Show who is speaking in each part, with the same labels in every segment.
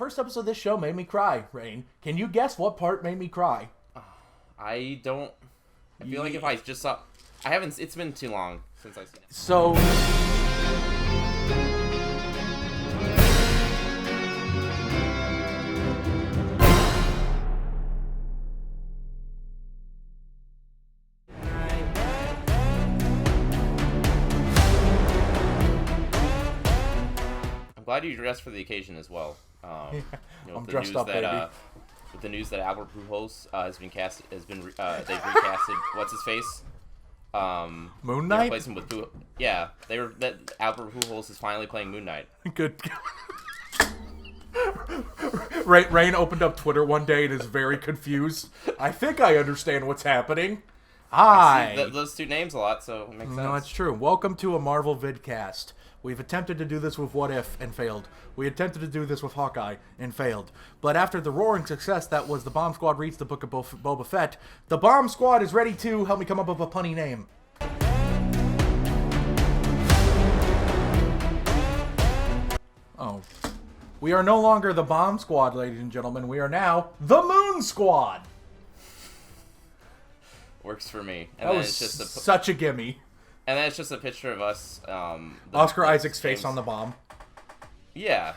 Speaker 1: first episode of this show made me cry, Rein. Can you guess what part made me cry?
Speaker 2: I don't... I feel like if I just saw... I haven't... It's been too long since I've seen it.
Speaker 1: So...
Speaker 2: I'm glad you dressed for the occasion as well.
Speaker 1: I'm dressed up, baby.
Speaker 2: With the news that Albert Pujols they've recasted what's his face.
Speaker 1: Moon Knight.
Speaker 2: Replaced him with that Albert Pujols is finally playing Moon Knight.
Speaker 1: Good. Rein opened up Twitter one day and is very confused. I think I understand what's happening. Hi.
Speaker 2: I see those two names a lot, so it makes sense.
Speaker 1: No, it's true. Welcome to a Marvel vidcast. We've attempted to do this with What If and failed. We attempted to do this with Hawkeye and failed. But after the roaring success that was the Bomb Squad reads the Book of Boba Fett, the Bomb Squad is ready to help me come up with a punny name. Oh. We are no longer the Bomb Squad, ladies and gentlemen. We are now the Moon Squad.
Speaker 2: Works for me. And
Speaker 1: That
Speaker 2: then
Speaker 1: was
Speaker 2: it's just
Speaker 1: such a gimme.
Speaker 2: And then it's just a picture of us.
Speaker 1: Oscar Isaac's face on the bomb.
Speaker 2: Yeah.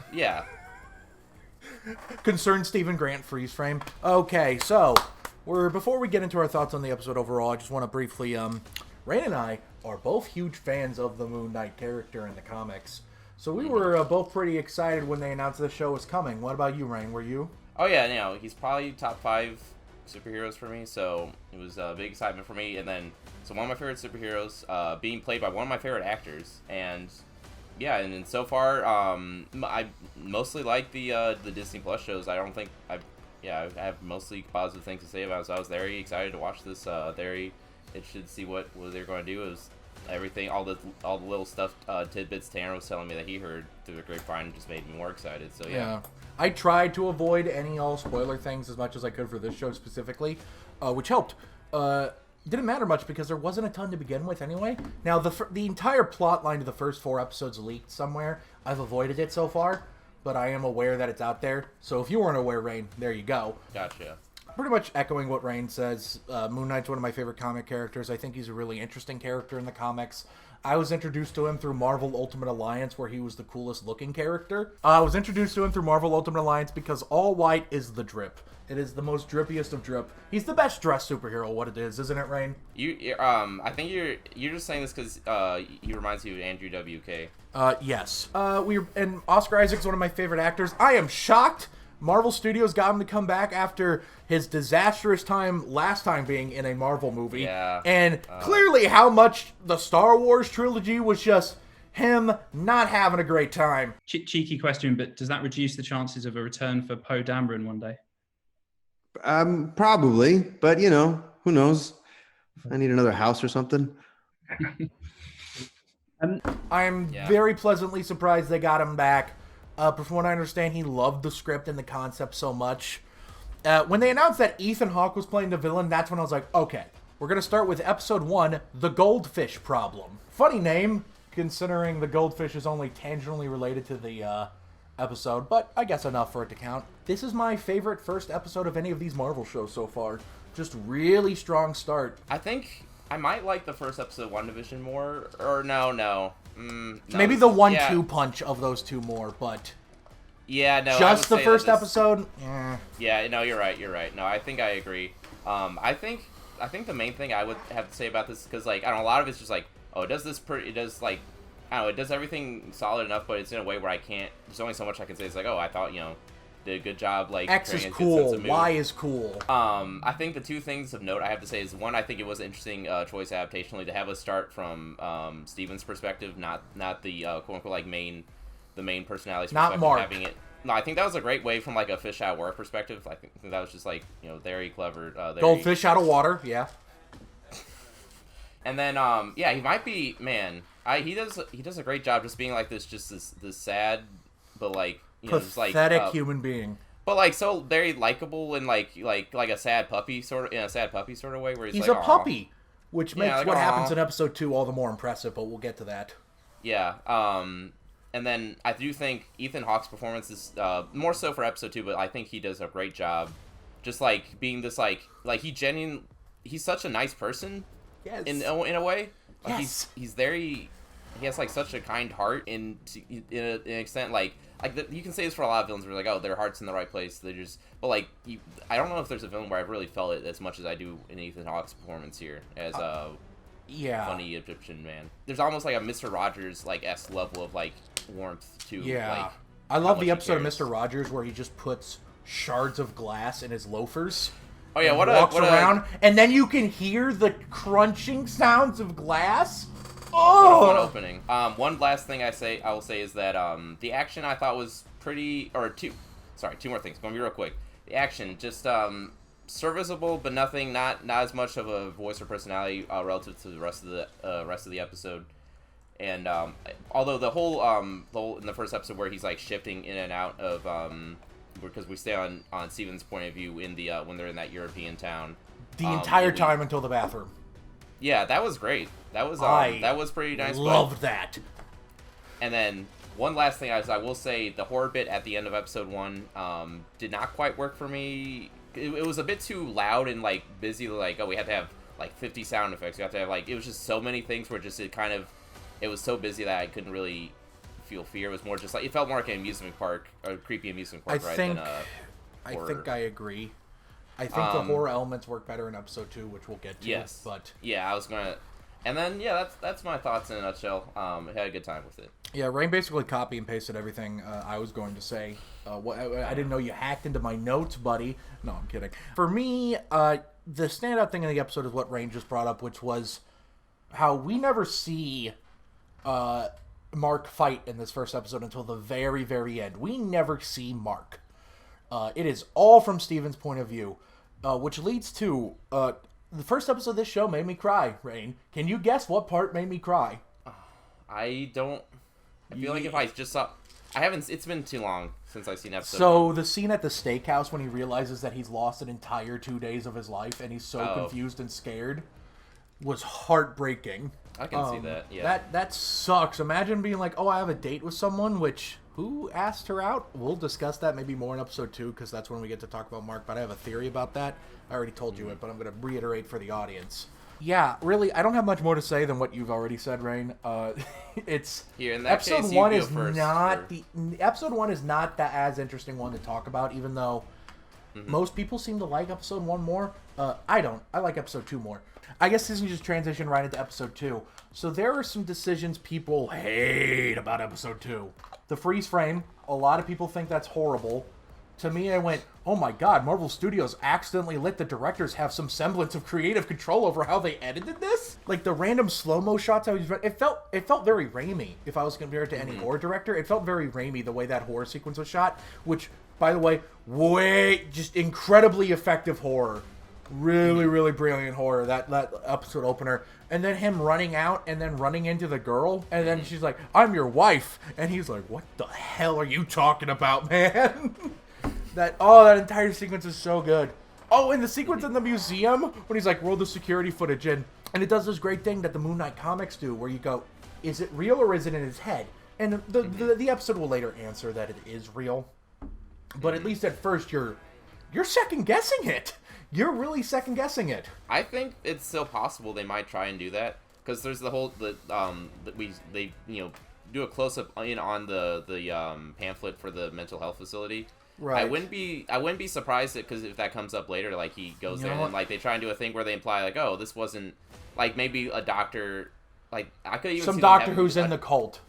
Speaker 1: Concerned Stephen Grant freeze frame. Okay, so before we get into our thoughts on the episode overall, I just want to briefly Rein and I are both huge fans of the Moon Knight character in the comics. So we were both pretty excited when they announced the show was coming. What about you, Rein? Were you?
Speaker 2: Oh yeah, he's probably top 5 superheroes for me, so it was a big excitement for me. And then, so one of my favorite superheroes, being played by one of my favorite actors, and yeah, and so far, I mostly like the Disney Plus shows. I have mostly positive things to say about it. So I was very excited to watch this. Very interested to see what they're going to do. It was everything, all the little stuff, tidbits Tanner was telling me that he heard through the grapevine just made me more excited. So yeah.
Speaker 1: I tried to avoid any all spoiler things as much as I could for this show specifically, which helped. Didn't matter much because there wasn't a ton to begin with anyway. Now, the entire plot line of the first 4 episodes leaked somewhere. I've avoided it so far, but I am aware that it's out there. So if you weren't aware, Rein, there you go.
Speaker 2: Gotcha.
Speaker 1: Pretty much echoing what Rein says, Moon Knight's one of my favorite comic characters. I think he's a really interesting character in the comics. I was introduced to him through Marvel Ultimate Alliance, where he was the coolest looking character. I was introduced to him through Marvel Ultimate Alliance because all white is the drip. It is the most drippiest of drip. He's the best dressed superhero, what it is, isn't it, Rein?
Speaker 2: I think you're just saying this because he reminds you of Andrew WK.
Speaker 1: Yes. And Oscar Isaac's one of my favorite actors. I am shocked Marvel Studios got him to come back after his disastrous time last time being in a Marvel movie.
Speaker 2: Yeah.
Speaker 1: And clearly how much the Star Wars trilogy was just him not having a great time.
Speaker 3: Cheeky question, but does that reduce the chances of a return for Poe Dameron one day?
Speaker 4: Probably, but who knows? I need another house or something.
Speaker 1: I'm very pleasantly surprised they got him back. From what I understand, he loved the script and the concept so much. When they announced that Ethan Hawke was playing the villain, that's when I was like, okay, we're going to start with episode 1, The Goldfish Problem. Funny name, considering the goldfish is only tangentially related to the episode, but I guess enough for it to count. This is my favorite first episode of any of these Marvel shows so far. Just really strong start.
Speaker 2: I think I might like the first episode of WandaVision more, or no.
Speaker 1: Maybe the 1-2 punch of those two more, but just the first episode.
Speaker 2: Yeah, no, you're right. No, I think I agree. I think the main thing I would have to say about this, because I don't know, a lot of it's just it does everything solid enough, but it's in a way where I can't. There's only so much I can say. It's I thought did a good job.
Speaker 1: X is cool. Y is cool.
Speaker 2: I think the 2 things of note I have to say is, one, I think it was an interesting choice adaptationally to have us start from Steven's perspective, not the quote unquote main personality's perspective.
Speaker 1: Not Mark.
Speaker 2: Having it. No, I think that was a great way from a fish out of water perspective. I think that was just very clever.
Speaker 1: Goldfish out of water, yeah.
Speaker 2: And then he might be he does a great job just being this sad but
Speaker 1: pathetic human being,
Speaker 2: but so very likable and like a sad puppy sort of, in a sad puppy sort of way where
Speaker 1: he's a puppy, which makes what happens in episode 2 all the more impressive, but we'll get to that.
Speaker 2: Yeah. And then I do think Ethan Hawke's performance is more so for episode 2, but I think he does a great job. Just like being this like he's such a nice person.
Speaker 1: Yes.
Speaker 2: In a way. Like,
Speaker 1: Yes.
Speaker 2: He's very. He has like such a kind heart in an extent you can say this for a lot of villains where like, oh, their heart's in the right place. They just, but like I don't know if there's a villain where I've really felt it as much as I do in Ethan Hawke's performance here as funny Egyptian man. There's almost like a Mr. Rogers like esque level of like warmth to like.
Speaker 1: I love the episode of Mr. Rogers where he just puts shards of glass in his loafers.
Speaker 2: Oh yeah,
Speaker 1: walks around, and then you can hear the crunching sounds of glass. Oh,
Speaker 2: what a fun opening. One last thing I will say is that the action I thought was pretty, two more things. Going to be real quick. The action just serviceable, but not as much of a voice or personality relative to the rest of the episode. And although the whole in the first episode where he's like shifting in and out of because we stay on Steven's point of view in the when they're in that European town.
Speaker 1: The entire time until the bathroom.
Speaker 2: Yeah, that was great. That was pretty nice.
Speaker 1: Loved that.
Speaker 2: And then one last thing I will say, the horror bit at the end of episode 1 did not quite work for me. It was a bit too loud and like busy. Like, oh, we had to have like 50 sound effects. We have to have like, it was just so many things where just it was so busy that I couldn't really feel fear. It was more just like, it felt more like an amusement park, or a creepy amusement park,
Speaker 1: I think I agree. I think the horror elements work better in episode 2, which we'll get to.
Speaker 2: Yes,
Speaker 1: but
Speaker 2: yeah, I was gonna, and then yeah, that's my thoughts in a nutshell. I had a good time with it. Yeah,
Speaker 1: Rein basically copy and pasted everything I was going to say. I didn't know you hacked into my notes, buddy. No, I'm kidding. For me, the standout thing in the episode is what Rein just brought up, which was how we never see Mark fight in this first episode until the very, very end. We never see Mark. It is all from Steven's point of view, which leads to the first episode of this show made me cry, Rein. Can you guess what part made me cry?
Speaker 2: I don't. I feel like if I just saw... I haven't... It's been too long since I've seen episode
Speaker 1: So,
Speaker 2: 1.
Speaker 1: the scene at the steakhouse when he realizes that he's lost an entire 2 days of his life and he's so confused and scared was heartbreaking.
Speaker 2: I can see that, yeah.
Speaker 1: That sucks. Imagine being like, oh, I have a date with someone, which... Who asked her out? We'll discuss that maybe more in episode 2, because that's when we get to talk about Mark, but I have a theory about that. I already told you it, but I'm going to reiterate for the audience. Yeah, really, I don't have much more to say than what you've already said, Rein. It's
Speaker 2: here in that
Speaker 1: episode
Speaker 2: case,
Speaker 1: 1 is not episode 1 is not the as interesting one to talk about, even though most people seem to like episode 1 more. I don't. I like episode 2 more. I guess this can just transition right into episode 2. So there are some decisions people hate about episode 2. The freeze frame, a lot of people think that's horrible. To me, I went, oh my god, Marvel Studios accidentally let the directors have some semblance of creative control over how they edited this? Like the random slow-mo shots, it felt very Raimi. If I was compared to any horror director, it felt very Raimi the way that horror sequence was shot, which, by the way, just incredibly effective horror. Really, really brilliant horror, that episode opener. And then him running out and then running into the girl. And then she's like, I'm your wife. And he's like, what the hell are you talking about, man? that entire sequence is so good. Oh, and the sequence in the museum when he's like, roll the security footage in. And it does this great thing that the Moon Knight comics do where you go, is it real or is it in his head? And the episode will later answer that it is real. But at least at first you're second guessing it. You're really second guessing it.
Speaker 2: I think it's still possible they might try and do that because there's the whole they do a close up on the pamphlet for the mental health facility.
Speaker 1: Right.
Speaker 2: I wouldn't be surprised because if that comes up later, like he goes there and like they try and do a thing where they imply like, oh, this wasn't like maybe a doctor, like I could even
Speaker 1: some
Speaker 2: see
Speaker 1: doctor who's in the cult.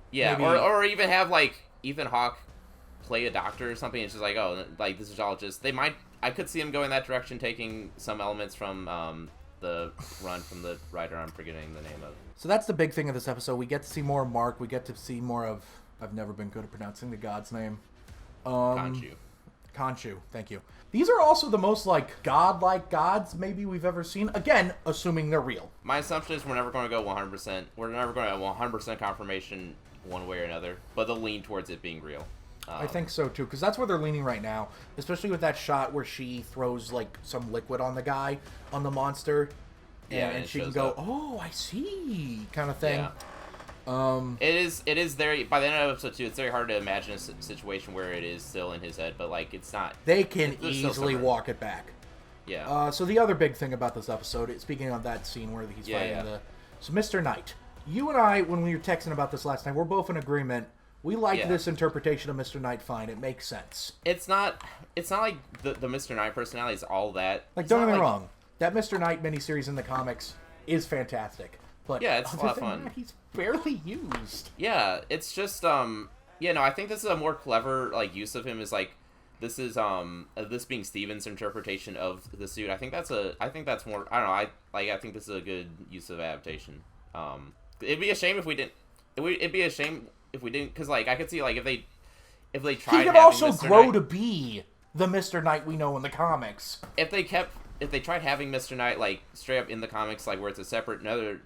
Speaker 2: Yeah,
Speaker 1: maybe.
Speaker 2: or even have like Ethan Hawke play a doctor or something. It's just like, oh, like this is all just they might. I could see him going that direction, taking some elements from the run from the writer I'm forgetting the name of.
Speaker 1: So that's the big thing of this episode. We get to see more of Mark. We get to see more of... I've never been good at pronouncing the god's name. Khonshu, thank you. These are also the most, like, godlike gods maybe we've ever seen. Again, assuming they're real.
Speaker 2: My assumption is we're never going to go 100%. We're never going to have 100% confirmation one way or another, but they'll lean towards it being real.
Speaker 1: I think so, too, because that's where they're leaning right now, especially with that shot where she throws, like, some liquid on the guy, on the monster, and she can go, oh, I see, kind of thing.
Speaker 2: It is very, by the end of episode 2, it's very hard to imagine a situation where it is still in his head, but like it's not.
Speaker 1: They can easily walk it back.
Speaker 2: Yeah.
Speaker 1: So the other big thing about this episode, speaking of that scene where he's fighting so Mr. Knight, you and I, when we were texting about this last night, we're both in agreement. We like this interpretation of Mr. Knight fine. It makes sense.
Speaker 2: It's not like the Mr. Knight personality is all that.
Speaker 1: Like, don't get me wrong. That Mr. Knight miniseries in the comics is fantastic. But
Speaker 2: yeah, it's a lot of fun.
Speaker 1: That, he's barely used.
Speaker 2: Yeah, it's just I think this is a more clever like use of him is like this is this being Steven's interpretation of the suit. I think that's more, I don't know, I think this is a good use of adaptation. It'd be a shame if we didn't. It'd be a shame if we didn't, because like I could see like if they tried.
Speaker 1: He could also
Speaker 2: Mr.
Speaker 1: grow
Speaker 2: Knight,
Speaker 1: to be the Mr. Knight we know in the comics.
Speaker 2: If they tried having Mr. Knight like straight up in the comics, like where it's a separate another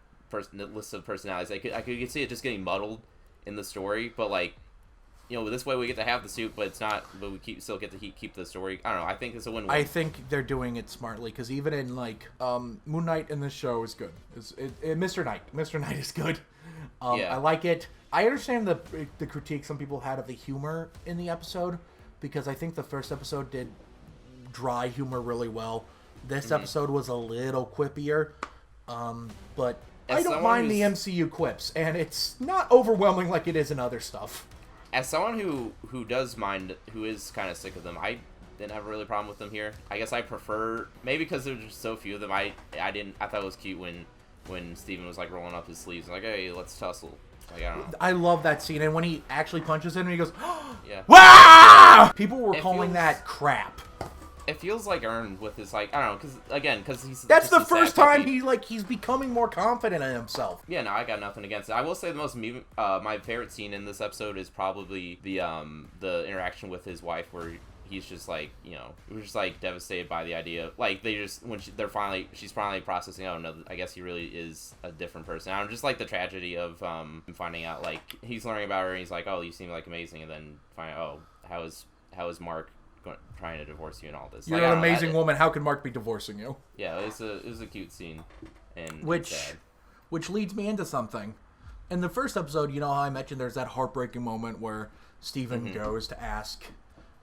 Speaker 2: list of personalities, I could see it just getting muddled in the story. But like, this way we get to have the suit, but it's not. But we still get to keep the story. I don't know. I think it's a win-win.
Speaker 1: I think they're doing it smartly because even in like Moon Knight in this show is good. Mr. Knight is good. I like it. I understand the critique some people had of the humor in the episode because I think the first episode did dry humor really well. This episode was a little quippier, but I don't mind the MCU quips, and it's not overwhelming like it is in other stuff.
Speaker 2: As someone who does mind, who is kind of sick of them, I didn't have a really problem with them here. I guess I prefer, maybe because there's just so few of them, I thought it was cute when Steven was like rolling up his sleeves, like, hey, let's tussle. Like, I don't know.
Speaker 1: I love that scene, and when he actually punches him, and he goes,
Speaker 2: yeah.
Speaker 1: Wah! People were calling that crap.
Speaker 2: It feels like earned with his, like, I don't know, because he's...
Speaker 1: That's the first time he's becoming more confident in himself.
Speaker 2: Yeah, no, I got nothing against it. I will say the most, my favorite scene in this episode is probably the interaction with his wife where he's just like, he was just like devastated by the idea. Like, they just, when she's finally processing, oh no, I guess he really is a different person. I'm just like the tragedy of finding out, like, he's learning about her and he's like, oh, you seem like amazing, and then finding out, oh, how is Mark trying to divorce you and all this?
Speaker 1: You're an amazing woman. How can Mark be divorcing you?
Speaker 2: Yeah, it was a cute scene, and
Speaker 1: which leads me into something. In the first episode, you know how I mentioned there's that heartbreaking moment where Steven goes to ask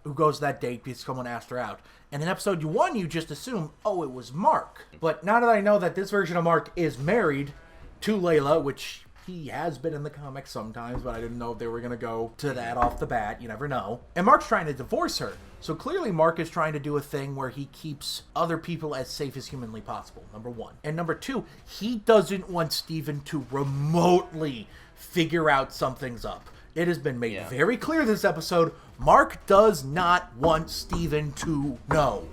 Speaker 1: who goes to that date because someone asked her out. And in episode 1, you just assume, oh, it was Mark. But now that I know that this version of Mark is married to Layla, which he has been in the comics sometimes, but I didn't know if they were going to go to that off the bat. You never know. And Mark's trying to divorce her. So clearly Mark is trying to do a thing where he keeps other people as safe as humanly possible, number 1. And number 2, he doesn't want Steven to remotely figure out something's up. It has been made very clear this episode, Mark does not want Steven to know.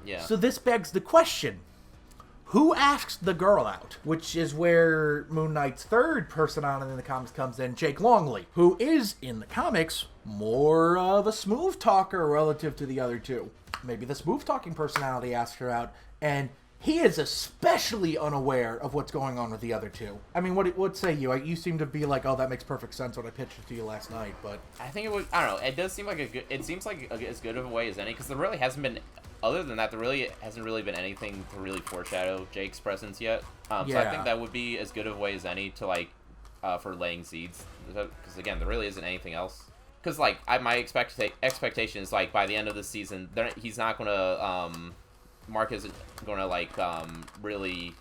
Speaker 2: Yeah.
Speaker 1: So this begs the question, who asks the girl out? Which is where Moon Knight's third personality in the comics comes in, Jake Longley, who is, in the comics, more of a smooth talker relative to the other two. Maybe the smooth talking personality asked her out, and he is especially unaware of what's going on with the other two. I mean, what say you? You seem to be like, oh, that makes perfect sense when I pitched it to you last night, but...
Speaker 2: I think it would, I don't know, it does seem like as good of a way as any, because there really hasn't been, other than that, there really hasn't really been anything to really foreshadow Jake's presence yet. So I think that would be as good of a way as any to, like, for laying seeds, because again, there really isn't anything else. Because, like, my expectation is, like, by the end of the season, he's not going to, Mark isn't going to, like, really,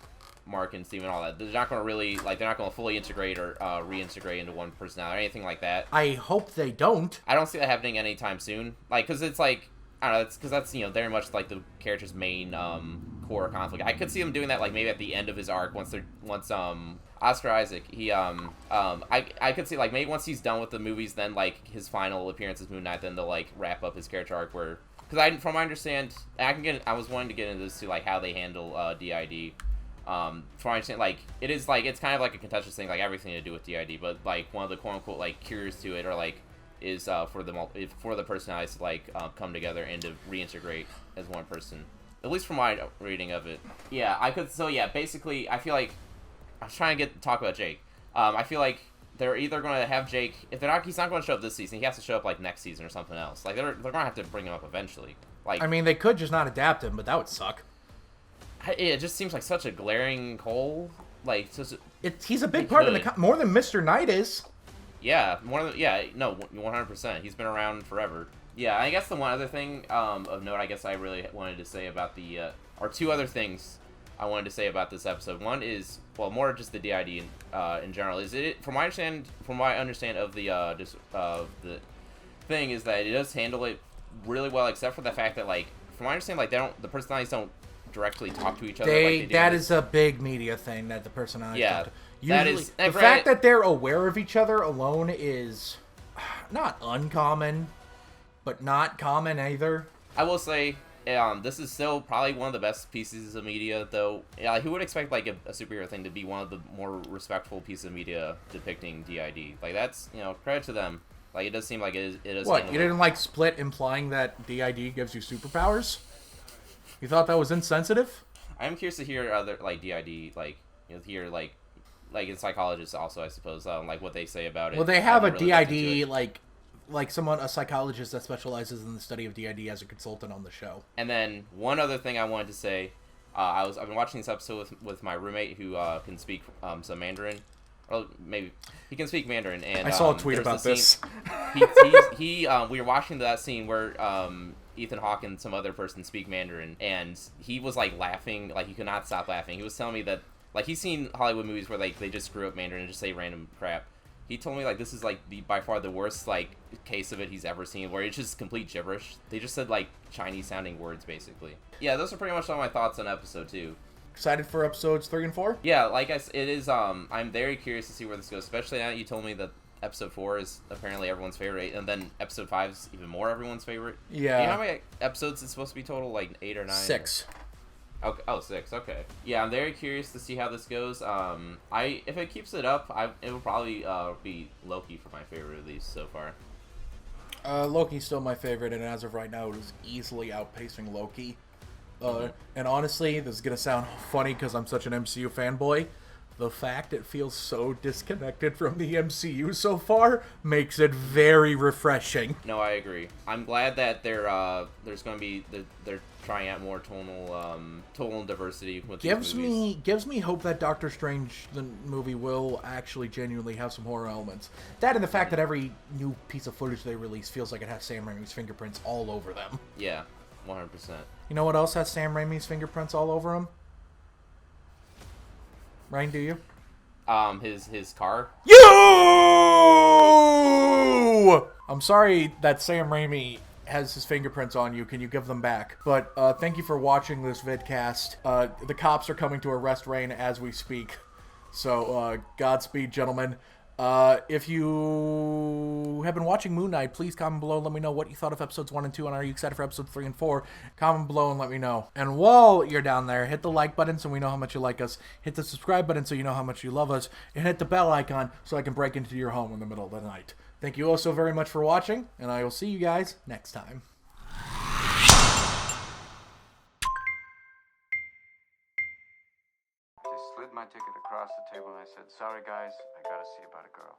Speaker 2: Mark and Steven, all that, they're not going to really, like, they're not going to fully integrate or reintegrate into one personality or anything like that.
Speaker 1: I hope they don't.
Speaker 2: I don't see that happening anytime soon. Like, because it's, like, I don't know, because that's, very much, like, the character's main, core conflict. I could see him doing that, like, maybe at the end of his arc, once Oscar Isaac, he, I could see, like, maybe once he's done with the movies, then, like, his final appearance as Moon Knight, then they'll, like, wrap up his character arc where, because from what I understand, I was wanting to get into this, too, like, how they handle, DID. From what I understand, like, it is, like, it's kind of like a contentious thing, like, everything to do with DID, but, like, one of the quote-unquote, like, cures to it, or, like, is, for the personalities to, like, come together and to reintegrate as one person. At least from my reading of it. Yeah, basically, I feel like, I was trying to talk about Jake. I feel like they're either going to have Jake, if they're not, he's not going to show up this season, he has to show up, like, next season or something else. Like, they're going to have to bring him up eventually. Like,
Speaker 1: I mean, they could just not adapt him, but that would suck.
Speaker 2: It just seems like such a glaring hole. Like,
Speaker 1: He's a big part of the more than Mr. Knight is.
Speaker 2: Yeah, 100%. He's been around forever. Yeah, I guess the one other thing of note, I guess I really wanted to say about the, or two other things I wanted to say about this episode. One is, well, more just the DID in general. Is it from my understand of the thing is that it does handle it really well, except for the fact that, like, from my understanding, like, the personalities don't directly talk to each other.
Speaker 1: That is a big media thing that the personalities don't do. Usually,
Speaker 2: the
Speaker 1: fact that they're aware of each other alone is not uncommon, but not common either.
Speaker 2: I will say, this is still probably one of the best pieces of media, though. Yeah, who would expect, like, a superhero thing to be one of the more respectful pieces of media depicting DID? Like, that's, credit to them. Like, it does seem like it is.
Speaker 1: What, you didn't like Split implying that DID gives you superpowers? You thought that was insensitive?
Speaker 2: I'm curious to hear other, like, DID, like, hear, like in psychologists also, I suppose, like, what they say about it.
Speaker 1: Well, they have a DID, like a psychologist that specializes in the study of DID as a consultant on the show.
Speaker 2: And then one other thing I wanted to say, I've been watching this episode with my roommate who can speak some Mandarin. Or maybe he can speak Mandarin. And
Speaker 1: I saw a tweet about this.
Speaker 2: We were watching that scene where Ethan Hawke and some other person speak Mandarin, and he was, like, laughing, like, he could not stop laughing. He was telling me that, like, he's seen Hollywood movies where, like, they just screw up Mandarin and just say random crap. He told me, like, this is, like, by far the worst, like, case of it he's ever seen, where it's just complete gibberish. They just said, like, Chinese-sounding words, basically. Yeah, those are pretty much all my thoughts on episode 2.
Speaker 1: Excited for episodes 3 and 4?
Speaker 2: Yeah, like it is, I'm very curious to see where this goes, especially now that you told me that episode 4 is apparently everyone's favorite, and then episode 5 is even more everyone's favorite.
Speaker 1: Yeah.
Speaker 2: Do you know how many episodes it's supposed to be total? Like 8 or 9?
Speaker 1: 6.
Speaker 2: Okay. Oh, 6. Okay. Yeah, I'm very curious to see how this goes. If it keeps it up, it will probably be Loki for my favorite of these so far.
Speaker 1: Loki's still my favorite, and as of right now, it is easily outpacing Loki. And honestly, this is gonna sound funny because I'm such an MCU fanboy. The fact it feels so disconnected from the MCU so far makes it very refreshing.
Speaker 2: No, I agree. I'm glad that there's going to be they're trying out more tonal diversity with these movies.
Speaker 1: Gives me hope that Doctor Strange the movie will actually genuinely have some horror elements. That and the fact that every new piece of footage they release feels like it has Sam Raimi's fingerprints all over them.
Speaker 2: Yeah, 100%.
Speaker 1: You know what else has Sam Raimi's fingerprints all over him? Ryan, do you?
Speaker 2: His car.
Speaker 1: You! I'm sorry that Sam Raimi has his fingerprints on you. Can you give them back? But thank you for watching this vidcast. The cops are coming to arrest Rein as we speak. So Godspeed, gentlemen. If you have been watching Moon Knight, please comment below and let me know what you thought of episodes 1 and 2, and are you excited for episodes 3 and 4? Comment below and let me know. And while you're down there, hit the like button so we know how much you like us, hit the subscribe button so you know how much you love us, and hit the bell icon so I can break into your home in the middle of the night. Thank you all so very much for watching, and I will see you guys next time.
Speaker 5: Slid my ticket across the table and I said, "Sorry guys, I gotta see about a girl."